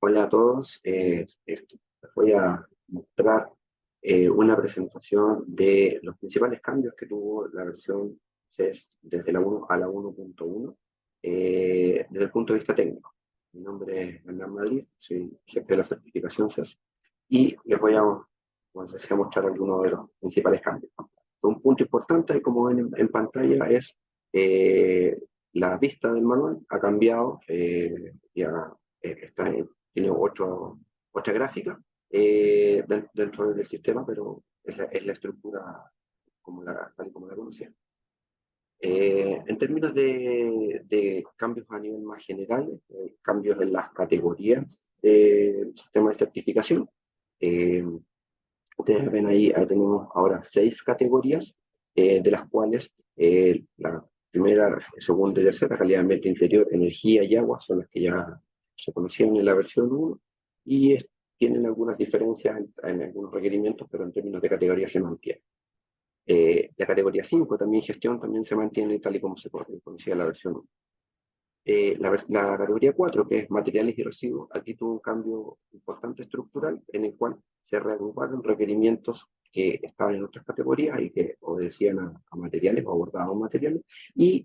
Hola a todos, les voy a mostrar una presentación de los principales cambios que tuvo la versión CES desde la 1 a la 1.1 desde el punto de vista técnico. Mi nombre es Hernán Madrid, soy jefe de la certificación CES y les voy a, como les decía, mostrar algunos de los principales cambios. Un punto importante, como ven en pantalla, es la vista del manual ha cambiado, ya está tiene otra gráfica dentro del sistema, pero es la estructura tal y como la conocía. En términos de cambios a nivel más general, cambios en las categorías del sistema de certificación, eh, ustedes ven ahí tenemos ahora 6 categorías, de las cuales la primera, segunda y tercera, calidad de ambiente interior, energía y agua, son las que ya se conocían en la versión 1, y tienen algunas diferencias en algunos requerimientos, pero en términos de categoría se mantiene. La categoría 5, también gestión, también se mantiene tal y como se conocía en la versión 1. La categoría 4, que es materiales y residuos, aquí tuvo un cambio importante estructural en el cual se reagruparon requerimientos que estaban en otras categorías y que obedecían a materiales o abordaban materiales, y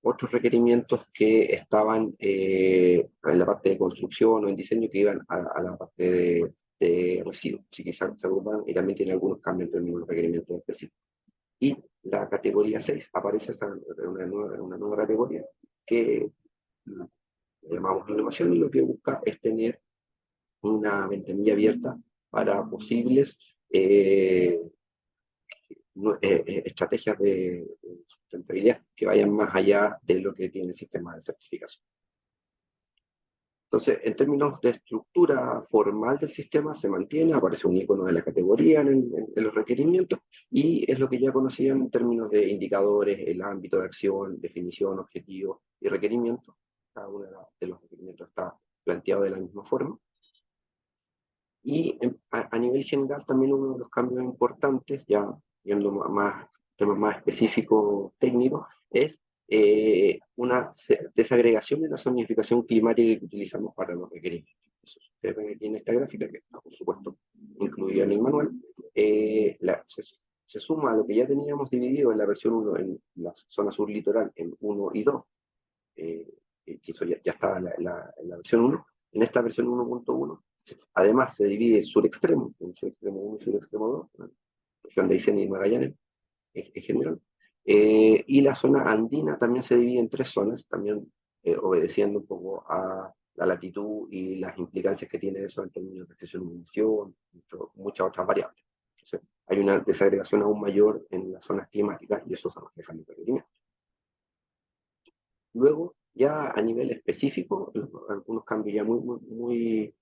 otros requerimientos que estaban en la parte de construcción o en diseño que iban a la parte de residuos. Así que se agrupan y también tiene algunos cambios en términos de requerimientos específicos. Y la categoría 6 aparece una nueva categoría que llamamos innovación, y lo que busca es tener una ventanilla abierta para posibles estrategias de sustentabilidad que vayan más allá de lo que tiene el sistema de certificación. Entonces, en términos de estructura formal del sistema, se mantiene, aparece un icono de la categoría en los requerimientos, y es lo que ya conocían en términos de indicadores, el ámbito de acción, definición, objetivo y requerimiento. Cada uno de los requerimientos está planteado de la misma forma. Y a nivel general, también uno de los cambios importantes, ya viendo temas más específicos técnicos, es una desagregación de la zonificación climática que utilizamos para los requerimientos. Eso ustedes ven aquí en esta gráfica, que está por supuesto incluida en el manual, se suma a lo que ya teníamos dividido en la versión 1, en la zona sur litoral, en 1 y 2, que eso ya estaba en la versión 1. En esta versión 1.1, además se divide sur extremo, en sur extremo 1 y sur extremo 2, región de Aysén y Magallanes en general, y la zona andina también se divide en 3 zonas, también obedeciendo un poco a la latitud y las implicancias que tiene eso en términos de acceso a iluminación, muchas otras variables. Entonces, hay una desagregación aún mayor en las zonas climáticas, y eso se refleja en el requerimiento. Luego, ya a nivel específico, algunos cambios ya muy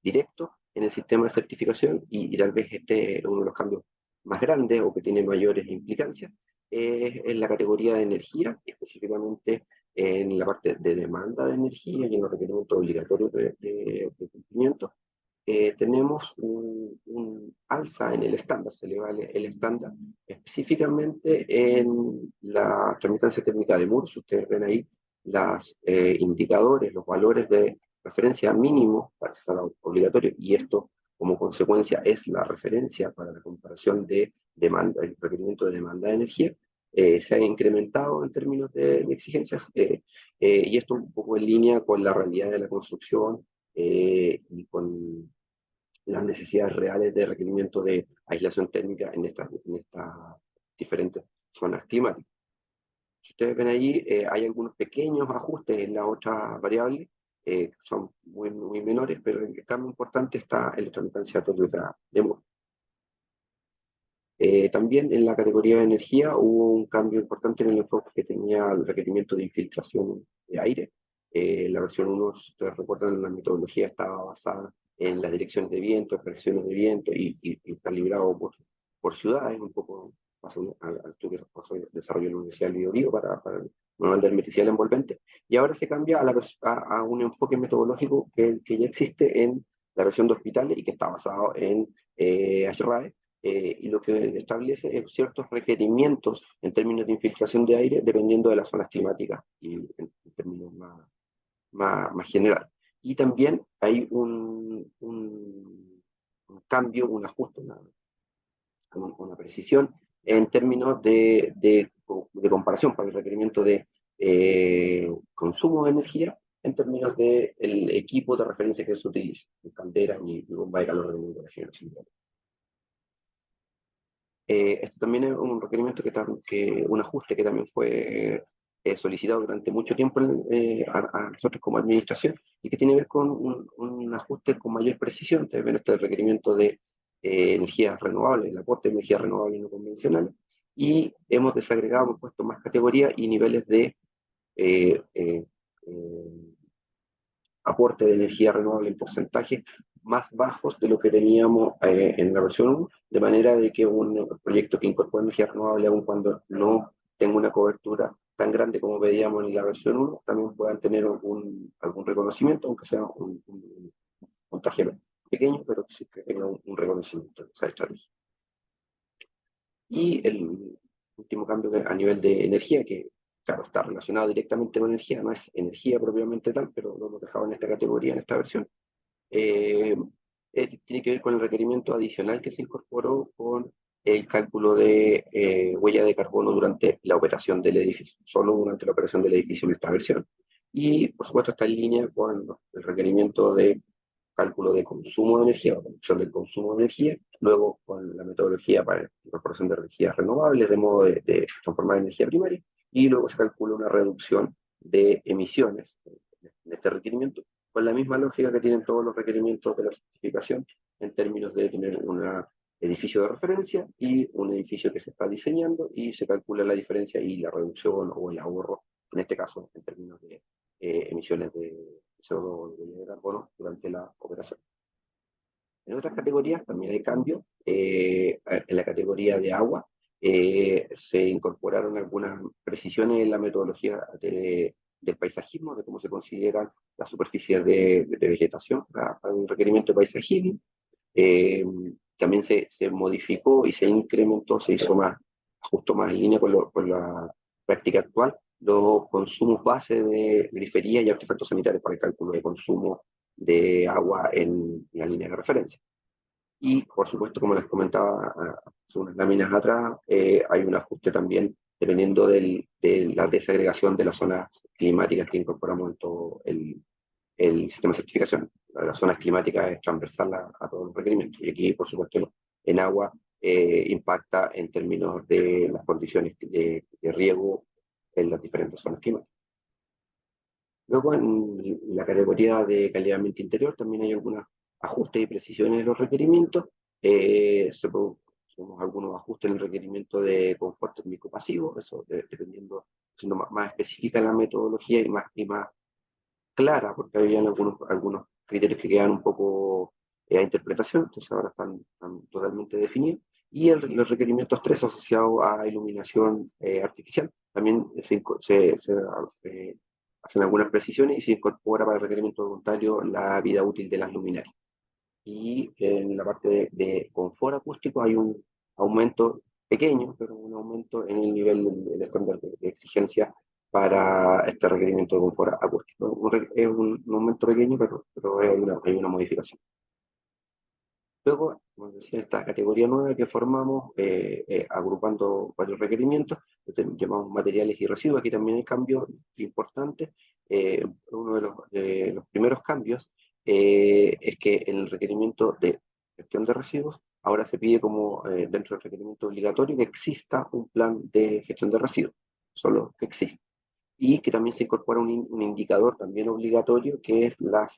directos en el sistema de certificación, y tal vez este es uno de los cambios más grandes o que tiene mayores implicancias, en la categoría de energía, específicamente en la parte de demanda de energía y en los requerimientos obligatorios de cumplimiento. Tenemos un alza en el estándar, se eleva el estándar, específicamente en la tramitancia técnica de MURS. Ustedes ven ahí los indicadores, los valores de referencia mínimo para ser obligatorio, y esto como consecuencia es la referencia para la comparación de demanda, el requerimiento de demanda de energía. Se ha incrementado en términos de exigencias, y esto un poco en línea con la realidad de la construcción, y con las necesidades reales de requerimiento de aislación térmica en estas diferentes zonas climáticas. Si ustedes ven ahí, hay algunos pequeños ajustes en la otra variable, son muy menores, pero el cambio importante está en la tramitancia técnica de Moore. También en la categoría de energía hubo un cambio importante en el enfoque que tenía el requerimiento de infiltración de aire. La versión 1, si ustedes recuerdan, la metodología estaba basada en las direcciones de viento, presiones de viento, y calibrado por ciudades, un poco al estudio que desarrolló la Universidad del Biobío para el manual de hermeticidad envolvente. Y ahora se cambia a un enfoque metodológico que ya existe en la versión de hospitales y que está basado en HRAE, y lo que establece es ciertos requerimientos en términos de infiltración de aire dependiendo de las zonas climáticas y en términos más general. Y también hay un cambio, un ajuste, una precisión en términos de comparación para el requerimiento de consumo de energía en términos del equipo de referencia que se utiliza, calderas y bomba de calor de la generación. Esto también es un requerimiento un ajuste que también fue solicitado durante mucho tiempo a nosotros como administración y que tiene que ver con un ajuste con mayor precisión. También este requerimiento de energías renovables, el aporte de energías renovables no convencionales, y hemos desagregado, hemos puesto más categorías y niveles de eh, eh, eh, aporte de energía renovable en porcentaje más bajos de lo que teníamos en la versión 1, de manera de que un proyecto que incorpora energía renovable, aun cuando no tenga una cobertura tan grande como pedíamos en la versión 1, también puedan tener algún reconocimiento, aunque sea un puntaje pequeño, pero que sí que tenga un reconocimiento de esa estrategia. Y el último cambio a nivel de energía, que claro, está relacionado directamente con energía, no es energía propiamente tal, pero lo hemos dejado en esta categoría, en esta versión, eh, tiene que ver con el requerimiento adicional que se incorporó con el cálculo de huella de carbono durante la operación del edificio, solo durante la operación del edificio en esta versión. Y por supuesto está en línea con el requerimiento de cálculo de consumo de energía o reducción del consumo de energía, luego con la metodología para la incorporación de energías renovables, de modo de transformar energía primaria, y luego se calcula una reducción de emisiones en este requerimiento, con la misma lógica que tienen todos los requerimientos de la certificación en términos de tener un edificio de referencia y un edificio que se está diseñando y se calcula la diferencia y la reducción o el ahorro, en este caso en términos de emisiones de CO2 de carbono durante la operación. En otras categorías también hay cambios. En la categoría de agua se incorporaron algunas precisiones en la metodología del paisajismo, de cómo se consideran las superficies de vegetación para el requerimiento de paisajismo. Eh, También se modificó y se incrementó, se hizo más, justo más en línea con la práctica actual, los consumos base de grifería y artefactos sanitarios para el cálculo de consumo de agua en la línea de referencia. Y, por supuesto, como les comentaba hace unas láminas atrás, hay un ajuste también dependiendo de la desagregación de las zonas climáticas que incorporamos en todo el sistema de certificación. Las zonas climáticas es transversal a todos los requerimientos. Y aquí, por supuesto, en agua impacta en términos de las condiciones de riego en las diferentes zonas climáticas. Luego, en la categoría de calidad de ambiente interior, también hay algunos ajustes y precisiones de los requerimientos. Tenemos algunos ajustes en el requerimiento de confort térmico pasivo, eso dependiendo, siendo más específica la metodología y más clara, porque habían algunos criterios que quedan un poco a interpretación, entonces ahora están totalmente definidos. Y los requerimientos 3 asociados a iluminación artificial, también eh, hacen algunas precisiones y se incorpora para el requerimiento voluntario la vida útil de las luminarias. Y en la parte de confort acústico hay un aumento pequeño, pero un aumento en el nivel del estándar de exigencia para este requerimiento de confort acústico. Es un aumento pequeño, pero hay una modificación. Luego, como decía, esta categoría nueva que formamos, agrupando varios requerimientos, llamamos materiales y residuos. Aquí también hay cambios importantes. Uno de los primeros cambios es que en el requerimiento de gestión de residuos, ahora se pide como dentro del requerimiento obligatorio que exista un plan de gestión de residuos, solo que exista. Y que también se incorpora un indicador también obligatorio que es la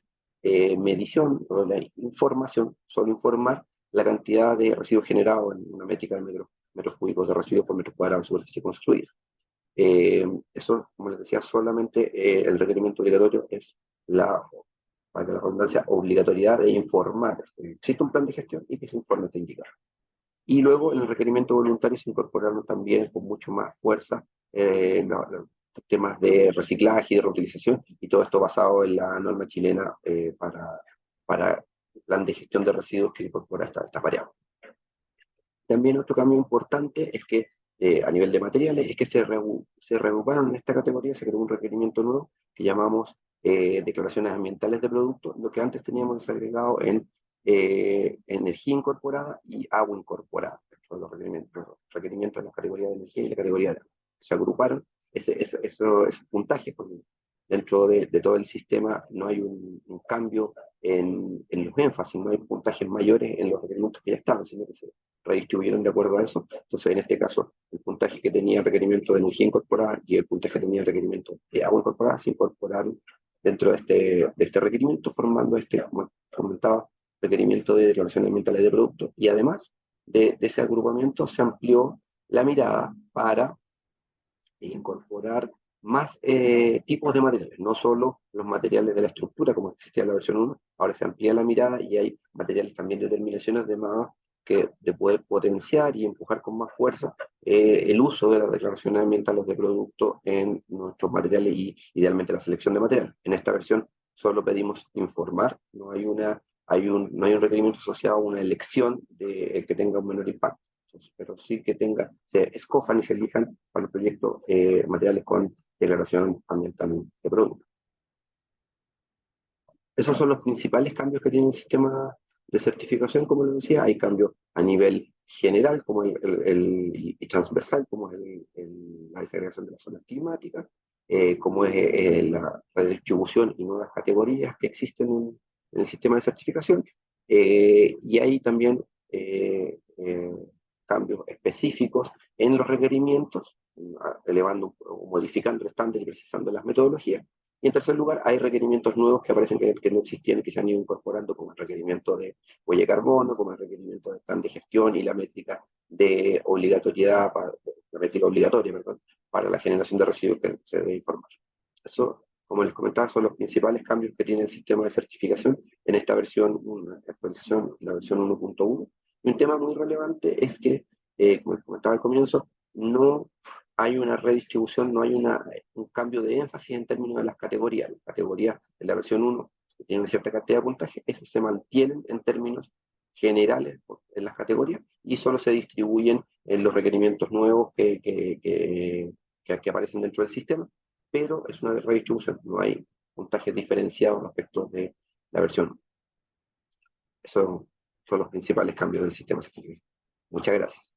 medición o la información, solo informar la cantidad de residuos generados en una métrica de metros cúbicos de residuos por metro cuadrado de superficie construida. Eso, como les decía, solamente el requerimiento obligatorio es para que la redundancia, obligatoriedad de informar. Existe un plan de gestión y que se informe este indicador. Y luego en el requerimiento voluntario se incorporaron también con mucho más fuerza los temas de reciclaje y de reutilización, y todo esto basado en la norma chilena para el plan de gestión de residuos que incorpora estas variables. También otro cambio importante es que a nivel de materiales es que se reagruparon en esta categoría, se creó un requerimiento nuevo que llamamos declaraciones ambientales de productos, lo que antes teníamos desagregado en energía incorporada y agua incorporada, dentro de los requerimientos de la categoría de energía y la categoría de agua. Se agruparon esos puntajes. Dentro de todo el sistema no hay un cambio en los énfasis, no hay puntajes mayores en los requerimientos que ya estaban, sino que se redistribuyeron de acuerdo a eso. Entonces, en este caso, el puntaje que tenía el requerimiento de energía incorporada y el puntaje que tenía el requerimiento de agua incorporada se incorporaron dentro de este requerimiento, formando como comentaba, requerimiento de declaraciones ambientales de productos. Y además de ese agrupamiento se amplió la mirada para incorporar más tipos de materiales, no solo los materiales de la estructura como existía en la versión 1, ahora se amplía la mirada y hay materiales también de terminaciones de más que de poder potenciar y empujar con más fuerza el uso de las declaraciones ambientales de productos en nuestros materiales y idealmente la selección de materiales. En esta versión solo pedimos informar, no hay un requerimiento asociado a una elección de el que tenga un menor impacto, pero sí que se escojan y se elijan para el proyecto materiales con declaración ambiental de producto. Esos son los principales cambios que tiene el sistema de certificación, como les decía. Hay cambios a nivel general como y transversal, como es la desagregación de las zonas climáticas, como es la redistribución y nuevas categorías que existen en el sistema de certificación. Y hay también eh, cambios específicos en los requerimientos, elevando o modificando el estándar y precisando las metodologías. Y en tercer lugar, hay requerimientos nuevos que aparecen que no existían y que se han ido incorporando, como el requerimiento de huella de carbono, como el requerimiento de plan de gestión y la métrica de obligatoriedad, la métrica obligatoria, perdón, para la generación de residuos que se debe informar. Eso, como les comentaba, son los principales cambios que tiene el sistema de certificación en esta versión, una actualización, la versión 1.1. Y un tema muy relevante es que, como les comentaba al comienzo, no hay una redistribución, no hay un cambio de énfasis en términos de las categorías. Las categorías de la versión 1 que tienen una cierta cantidad de puntaje, esos se mantienen en términos generales en las categorías y solo se distribuyen en los requerimientos nuevos que aparecen dentro del sistema, pero es una redistribución, no hay puntajes diferenciados respecto de la versión 1. Esos son los principales cambios del sistema certificado. Muchas gracias.